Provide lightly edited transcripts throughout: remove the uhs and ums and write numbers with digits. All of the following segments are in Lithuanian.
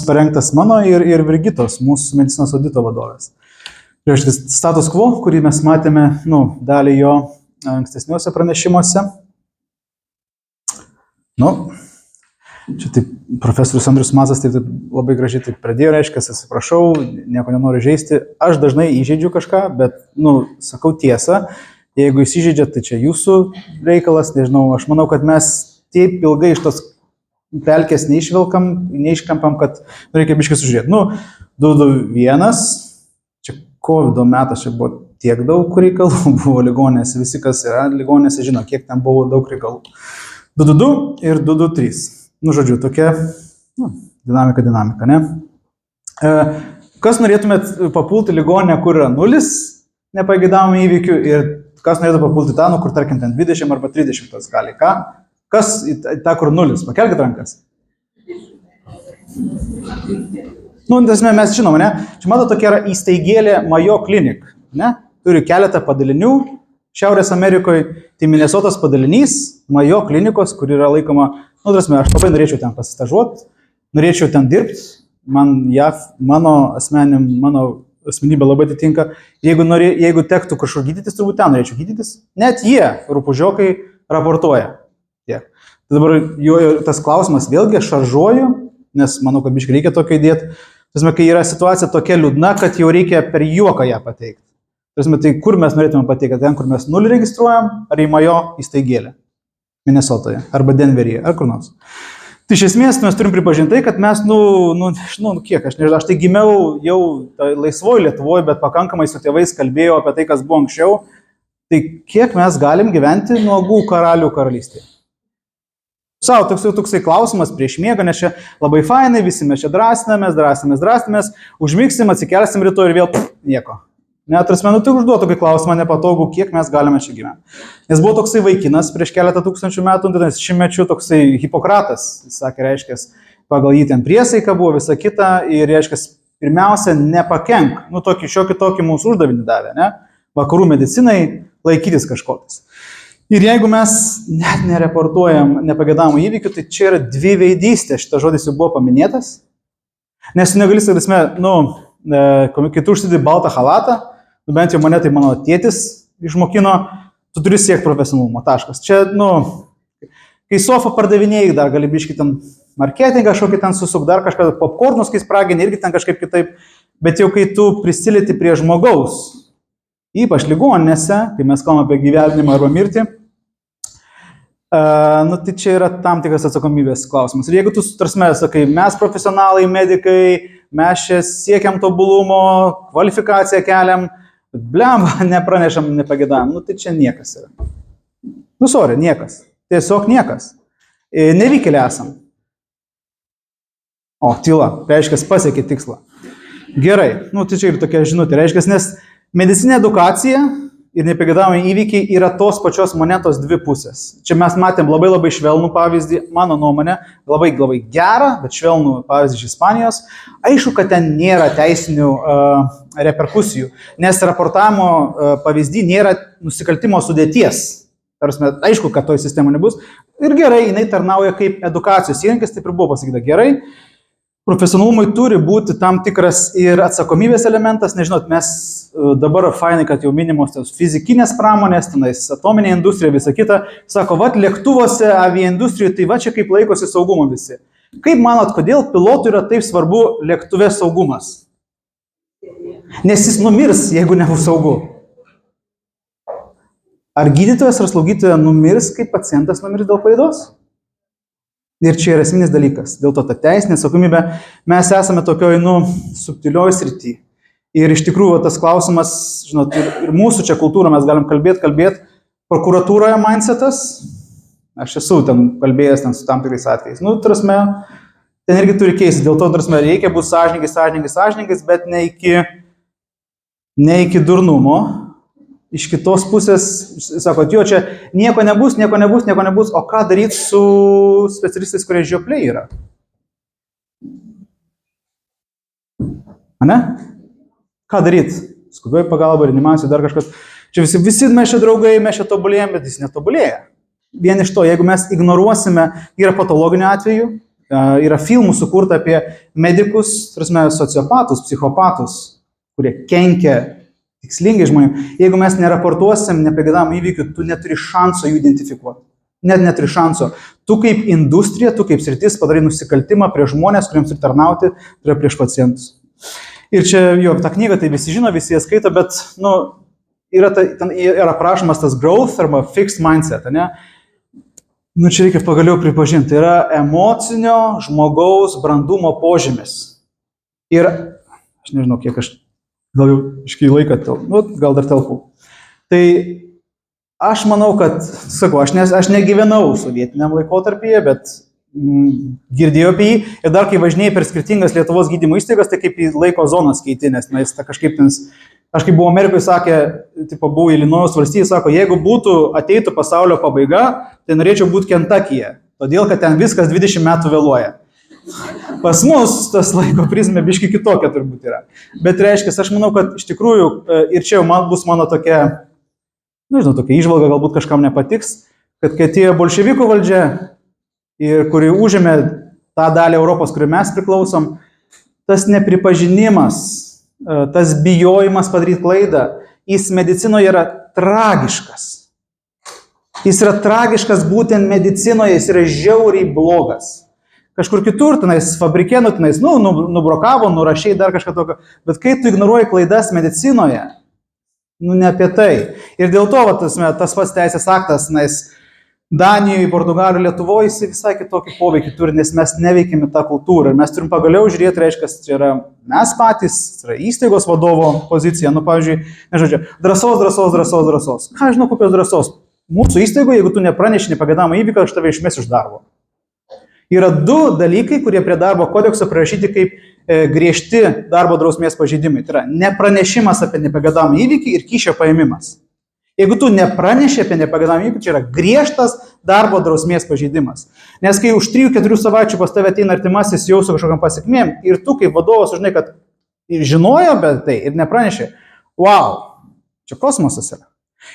parengtas mano ir Virgitos, mūsų medicinos audito vadovės. Reiškia, status quo, kurį mes matėme, dalį jo ankstesniuose pranešimuose. Čia taip profesorius Andrius Mazas taip labai gražiai taip pradėjo, reiškia, atsiprašau, nieko nenoriu žaisti. Aš dažnai įžeidžiu kažką, bet, sakau tiesą, jeigu jūs įžeidžiat, tai čia jūsų reikalas, nežinau, aš manau, kad mes taip ilgai iš tos pelkės neiškampam, kad reikia biškai sužiūrėti. 221, čia COVID metas, čia buvo tiek daug reikalų, buvo ligonėse, visi, kas yra ligonėse, žino, kiek ten buvo daug reikalų. 222 ir 223. Žodžiu, tokia dinamika, ne? Kas norėtumėt papulti ligoninę, kur yra 0 nepageidavimų įvykių ir kas norėtų papulti tą, kur tarkim ten 20 arba 30 tas gali. Kas tą, kur 0? Pakelkit rankas. Mes žinom, ne? Čia mato tokia yra įstaigėlė Mayo Clinic, ne? Turi keletą padalinių. Šiaurės Amerikoje, tai Minnesotos padalinys, Mayo klinikos, kur yra laikoma, aš labai norėčiau ten pasistažuoti, norėčiau ten dirbti, mano asmenybė labai atitinka, jeigu tektų kažkur gydytis, turbūt ten norėčiau gydytis, net jie, rupūžiokai, raportuoja. Tiek. Tai dabar tas klausimas vėlgi šaržuoju, nes manau, kad biškai reikia tokio įdėti, kai yra situacija tokia liūdna, kad jau reikia per juoką ją pateikti. Tai kur mes norėtume pateikti, ten, kur mes 0 registruojam, ar į Mayo įstaigėlę, Minnesotoje, arba Denveryje, ar kur nors. Tai iš esmės mes turim pripažinti, kad mes, aš tai gimiau jau laisvoje Lietuvoje, bet pakankamai su tėvais kalbėjau apie tai, kas buvo anksčiau, tai kiek mes galim gyventi nuogų karalių karalystėje? Toksai klausimas prieš miegą, nes čia labai fainai, visi mes čia drąsinamės, užmigsim, atsikelsim rytoj ir vėl nieko. Tai užduotų tokį klausimą nepatogų, kiek mes galime čia gyventi. Nes buvo toksai vaikinas prieš keletą tūkstančių metų, šimtmečių toksai Hipokratas, jis sakė, reiškia, pagal jį ten priesaika buvo visa kita ir, reiškia, pirmiausia, nepakenk, šiokį tokį mūsų uždavinį davė, ne? Vakarų medicinai laikytis kažkokias. Ir jeigu mes net nereportuojam nepagėdamų įvykių, tai čia yra dviveidystė, šitas žodis jau buvo paminėtas, nes negali sakyti, kai tu užsidedi baltą halatą, bent jau mane tai mano tėtis išmokino, tu turi siekti profesionalumo, taškas. Čia, kai sofą pardavinėjai, dar gali biškį ten marketingą kažkokį ten susuk, dar kažką, popkornus, kai spraginė, irgi ten kažkaip kitaip, bet jau kai tu prisilieti prie žmogaus, ypač ligoninėse, kai mes kalbame apie gyvenimą arba mirtį, tai čia yra tam tikras atsakomybės klausimas. Ir jeigu tu, sakai, mes profesionalai, medikai, mes čia siekiam tobulumo, kvalifikaciją keliam, blemba, nepranešam, nepagėdam, tai čia niekas yra. Niekas. Tiesiog niekas. Nevykėlė esam. Tyla, reiškia, pasiekė tikslą. Gerai, tai čia ir tokia žinutė, reiškia, nes medicinė edukacija ir nepagėdami įvykiai yra tos pačios monetos dvi pusės. Čia mes matėm labai švelnų pavyzdį, mano nuomonė, labai gerą, bet švelnų pavyzdį iš Ispanijos. Aišku, kad ten nėra teisinių reperkusijų, nes raportavimo pavyzdį nėra nusikaltimo sudėties. Aišku, kad toj sistemo nebus. Ir gerai, jinai tarnauja kaip edukacijos įrankis, taip ir buvo pasakyta gerai. Profesionalumui turi būti tam tikras ir atsakomybės elementas, nežinot, mes dabar fainai, kad jau minimos fizikinės pramonės, tenais atominė industrija, visa kita, sako, lėktuvuose, aviaindustrijoje, tai čia kaip laikosi saugumo visi. Kaip manot, kodėl pilotui yra taip svarbu lėktuve saugumas? Nes jis numirs, jeigu nebus saugu. Ar gydytojas ar slaugytoja numirs, kai pacientas numirs dėl klaidos? Ir čia yra esminis dalykas. Dėl to ta teisinė atsakomybė, mes esame tokioj, subtilioj srity. Ir iš tikrųjų tas klausimas, žinot, ir mūsų čia kultūra mes galim kalbėti, prokuratūroje mindsetas, aš esu ten kalbėjęs ten su tam tikrais atvejais. Ten irgi turi keistis, dėl to, reikia būti sąžiningais, bet ne iki durnumo. Iš kitos pusės, sako, čia nieko nebus, o ką daryti su specialistais, kurie žiopliai yra? Ane? Ką daryti? Skubioj pagalba, reanimacijų, dar kažkas. Čia visi mes čia draugai, mes čia tobulėjame, bet jis netobulėja. Vien iš to, jeigu mes ignoruosime, yra patologinių atvejų, Yra filmų sukurta apie medikus, sociopatus, psichopatus, kurie kenkia tikslingai žmonėms. Jeigu mes neraportuosim nepageidaujamų įvykių, tu neturi šanso jų identifikuoti. Net neturi šanso. Tu kaip industrija, tu kaip sritis padarai nusikaltimą prieš žmonės, kuriems turi tarnauti, tai yra prieš pacientus. Ir čia jo, tą knygą tai visi žino, visi ją skaito, bet ten yra aprašomas tas growth arba fixed mindset, ne? Čia reikia pagaliau pripažinti, tai yra emocinio žmogaus brandumo požymis. Ir aš nežinau, kiek aš gal jau iškai laiką gal dar telpu. Tai aš manau, kad, sakau, aš negyvenau sovietiniam laikotarpyje, bet girdėjau apie jį ir dar kai važinėjai per skirtingas Lietuvos gydymo įstaigas, tai kaip į laiko zonas keiti, nes jis kažkaip aš kai buvau Amerikoje, sakė, buvau Ilinojaus valstijai, sako, jeigu ateitų pasaulio pabaiga, tai norėčiau būti Kentuckyje, todėl kad ten viskas 20 metų vėluoja. Pas mus tas laiko prizmė biški kitokia turbūt yra. Bet reiškia, aš manau, kad iš tikrųjų, ir čia jau bus mano tokia, tokia įžvalga, galbūt kažkam nepatiks, kad kai atėjo bolševikų valdžia ir kuri užėmė tą dalį Europos, kuriuo mes priklausom, tas nepripažinimas, tas bijojimas padaryti klaidą, jis medicinoje yra tragiškas. Jis yra tragiškas būtent medicinoje, jis yra žiauriai blogas. Kažkur kitur, tenais fabrike, nubrokavo, nurašiai dar kažką tokio, bet kai tu ignoruoji klaidas medicinoje, ne apie tai. Ir dėl to tas pats teisės aktas, Danijoje, Portugalijoje, Lietuvoje, jis visai kitokį poveikį turi, nes mes neveikime tą kultūrą. Ir mes turim pagaliau žiūrėti, reiškia, čia yra mes patys, yra įstaigos vadovo pozicija, pavyzdžiui, drąsos. Ką žinau, kokios drąsos? Mūsų įstaigoje, jeigu tu nepraneši nepageidaujamą įvykį, aš tave išmesiu iš darbo. Yra du dalykai, kurie prie darbo kodekso prirašyti kaip griežti darbo drausmės pažeidimai. Tai yra nepranešimas apie nepageidaujamą įvykį ir kyšio paėmimas. Jeigu tu nepraneši apie nepageidaujamą įvykį, čia yra griežtas darbo drausmės pažeidimas. Nes kai už 3-4 savaičių pas tave ateina artimasis jau su kažkokiam pasekmėm ir tu kaip vadovas žinai, kad žinojo apie tai ir nepranešė, čia kosmosas yra.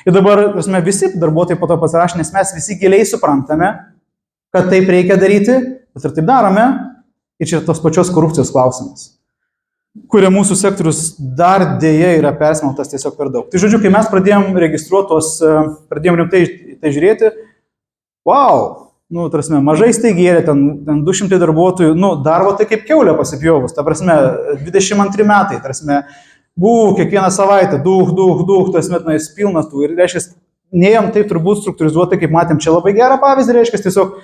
Ir dabar visi darbuotojai po to pasirašė, nes mes visi giliai suprantame, kad taip reikia daryti, bet ir taip darome, ir čia tos pačios korupcijos klausimas, kuria mūsų sektorius dar dėja yra persmelktas tiesiog per daug. Tai žodžiu, kai mes pradėjom registruotos, pradėjom rimtai tai žiūrėti, mažai steigėlė, ten 200 darbuotojų, darbo tai kaip kiaulė pasipjovus, 22 metai, kiekvieną savaitę, tas pilnas tų ir reiškia, neėjom taip turbūt struktūrizuotai, kaip matėm, čia labai gerą pavyzdį, reiškia, tiesiog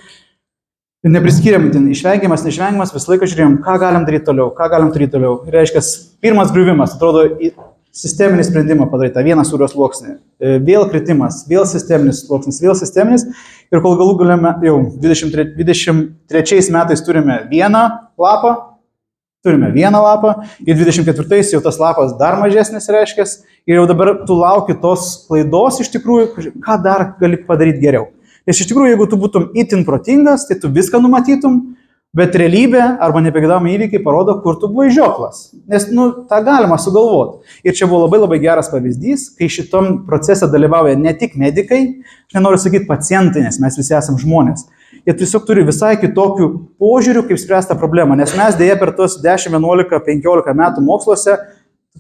nepriskiriam, išvengiamas, neišvengiamas, visą laiką žiūrėjom, ką galim daryti toliau. Reiškia, pirmas griuvimas, atrodo, sisteminį sprendimą padaryta, vieną sūrio sluoksnį, vėl kritimas, vėl sisteminis sluoksnis, ir kol galų galime, jau 23 metais turime vieną lapą, ir 24 jau tas lapas dar mažesnis reiškia, ir jau dabar tu lauki tos klaidos iš tikrųjų, ką dar gali padaryti geriau. Nes iš tikrųjų, jeigu tu būtum itin protingas, tai tu viską numatytum, bet realybė arba nepageidaujami įvykiai parodo, kur tu buvai žioplas. Nes, tą galima sugalvoti. Ir čia buvo labai labai geras pavyzdys, kai šitom procese dalyvauja ne tik medikai, aš nenoriu sakyti pacientai, nes mes visi esam žmonės. Jie tiesiog turi visai kitokių požiūrių, kaip spręsti tą problemą. Nes mes dėja per tos 10, 11, 15 metų moksluose,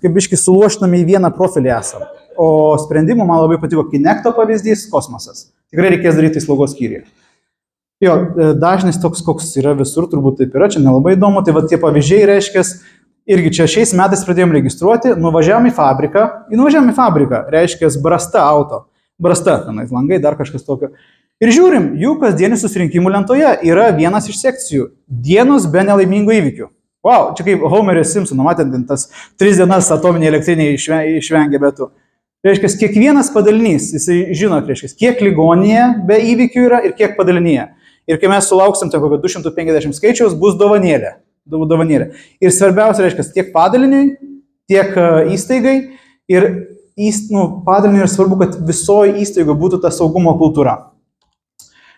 kaip biški suluošinami į vieną profilį esam. O sprendimų man labai patiko Kinecto pavyzdys, kosmosas. Tikrai reikės daryti slaugos skyriuje. Dažnis toks, koks yra visur, turbūt taip yra, čia nelabai įdomu, tai tie pavyzdžiai reiškia, irgi čia šiais metais pradėjom registruoti, nuvažiavam į fabriką, reiškia brasta auto, langai, dar kažkas tokio. Ir žiūrim, jų kasdienių susirinkimų lentoje yra vienas iš sekcijų – dienos be nelaimingų įvykių. Čia kaip Homeris Simpsono, matėt, tas 3 dienas atominė elektrinė išvengė betų. Reiškia, kiekvienas padalinys, jisai žino, kiek ligoninėje be įvykių yra ir kiek padalinyje. Ir kai mes sulauksim kokio 250 skaičiaus, bus dovanėlė. Ir svarbiausia, reiškia, tiek padaliniui, tiek įstaigai. Ir padaliniui yra svarbu, kad visoje įstaigoje būtų ta saugumo kultūra.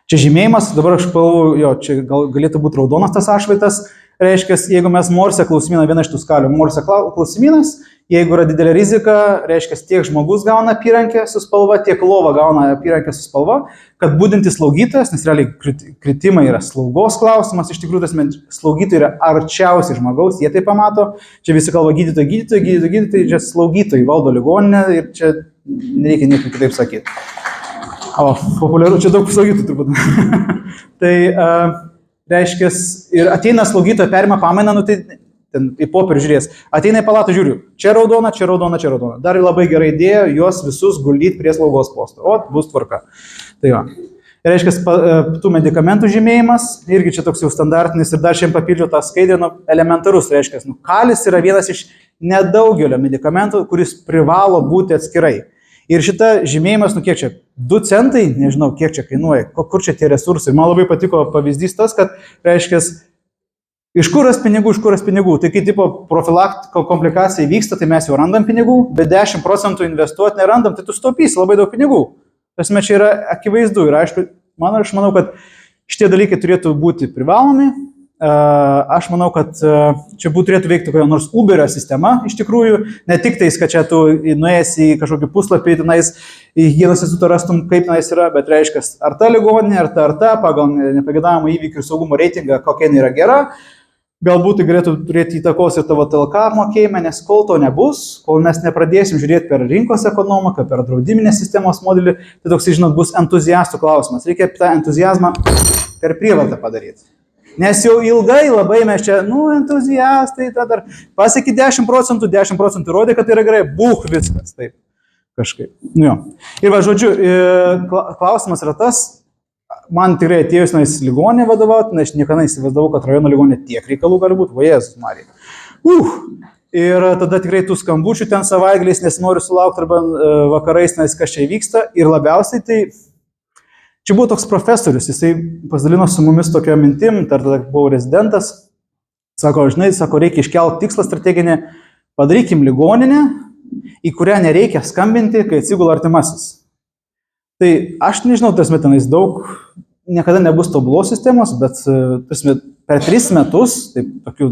Čia žymėjimas, dabar aš galvoju, čia galėtų būti raudonas tas atšvaitas. Reiškia, jeigu mes Morse klausimyną, viena iš tų skalių, Morse klausimynas, jeigu yra didelė rizika, reiškia, tiek žmogus gauna apyrankę su spalva, tiek lova gauna apyrankę su spalva, kad būdintis slaugytojas, nes realiai kritimai yra slaugos klausimas, iš tikrųjų tas slaugytojai yra arčiausiai žmogaus, jie tai pamato, čia visi kalba gydytojai, čia slaugytojai valdo ligoninę ir čia nereikia nieko kitaip sakyti. O, populiaru, čia daug slaugytojų turbūt. Tai reiškia, ir ateina slaugytoja, perima pamainą, nu tai ten į popierį žiūrės, ateina į palatą, žiūriu, čia raudona, čia raudona, čia raudona. Dar labai gerai idėja juos visus guldyti prie slaugos posto. O, bus tvarka. Tai va. Reiškia, tų medikamentų žymėjimas, irgi čia toks jau standartinis ir dar šiandien papildžiau tą skaidrę, nu, elementarus, reiškia, nu, kalis yra vienas iš nedaugelio medikamentų, kuris privalo būti atskirai. Ir šita žymėjimas, nu kiek čia, 2 centai, nežinau, kiek čia kainuoja, kur čia tie resursai. Man labai patiko pavyzdys tas, kad, reiškia, iš kur ras pinigų, tai kai tipo profilaktiko komplikacija vyksta, tai mes jau randam pinigų, bet 10% investuoti nerandam, tai tu sutaupysi labai daug pinigų. Tasme, čia yra akivaizdu ir aišku, aš manau, kad šitie dalykai turėtų būti privalomi. Aš manau, kad čia turėtų veikti kokia nors Uberio sistema, iš tikrųjų, ne tik tais, kad čia tu nuėjęs į kažkokį puslapį, tenais į higienos institutą rastum, kaip tenais yra, bet reiškia, ar ta ligoninė, ar ta, pagal nepagėdavimo įvykių ir saugumo reitingą, kokia jinai yra gera, galbūt tai galėtų turėti įtakos ir tavo TLK apmokėjimą, nes kol to nebus, kol mes nepradėsim žiūrėti per rinkos ekonomiką, per draudiminės sistemos modelį, tai toks, žinot, bus entuziastų klausimas. Reikia tą entuziazmą per prievartą padaryti. Nes jau ilgai labai mes čia, entuziastai, tada pasiekė 10% įrodė, kad tai yra gerai, viskas, taip, kažkaip. Jo. Ir va, žodžiu, klausimas yra tas, man tikrai atėjus nais ligonė vadovauti, nes aš niekada įsivaizdavau, kad rajono ligonė tiek reikalų gali būti, va Jėzus Marija. Ir tada tikrai tų skambučių ten savaitgaliais nesinoriu sulaukti arba vakarais, nes kas čia vyksta. Ir labiausiai tai čia buvo toks profesorius, jisai pasidalino su mumis tokia mintim, tada buvau rezidentas, sako, žinai, reikia iškelti tikslą strateginį, padarykim ligoninę, į kurią nereikia skambinti, kai atsigula artimasis. Tai aš nežinau, tenais daug, niekada nebus tobulos sistemos, bet per 3 metus, taip, tokių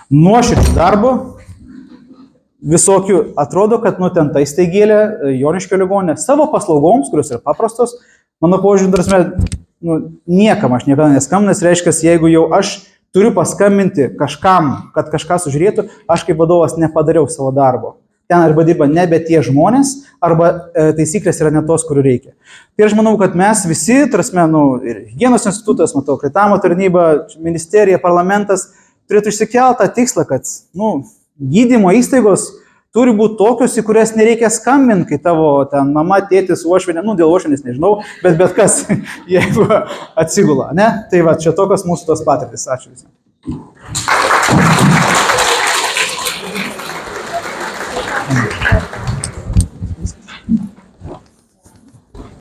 nuoširdžių darbo, visokių atrodo, kad ten ta įstaigėlė, Joniškio ligoninė, savo paslaugoms, kurios yra paprastos, mano požiūrį, niekam aš niekada neskambinu, nes reiškia, jeigu jau aš turiu paskambinti kažkam, kad kažką sužiūrėtų, aš kaip vadovas nepadariau savo darbo. Ten arba dirba nebe tie žmonės, arba taisyklės yra ne tos, kurių reikia. Tai aš manau, kad mes visi, ir higienos institutas, akreditavimo tarnyba, ministerija, parlamentas, turėtų išsikelti tą tikslą, kad gydymo įstaigos turi būti tokios, į kurias nereikia skambinti, kai tavo ten mama, tėtis, uošvienė, dėl uošvienės nežinau, bet kas, jeigu atsigula, ne? Tai va, čia tokios mūsų tos patirtis. Ačiū visiems. Thank you.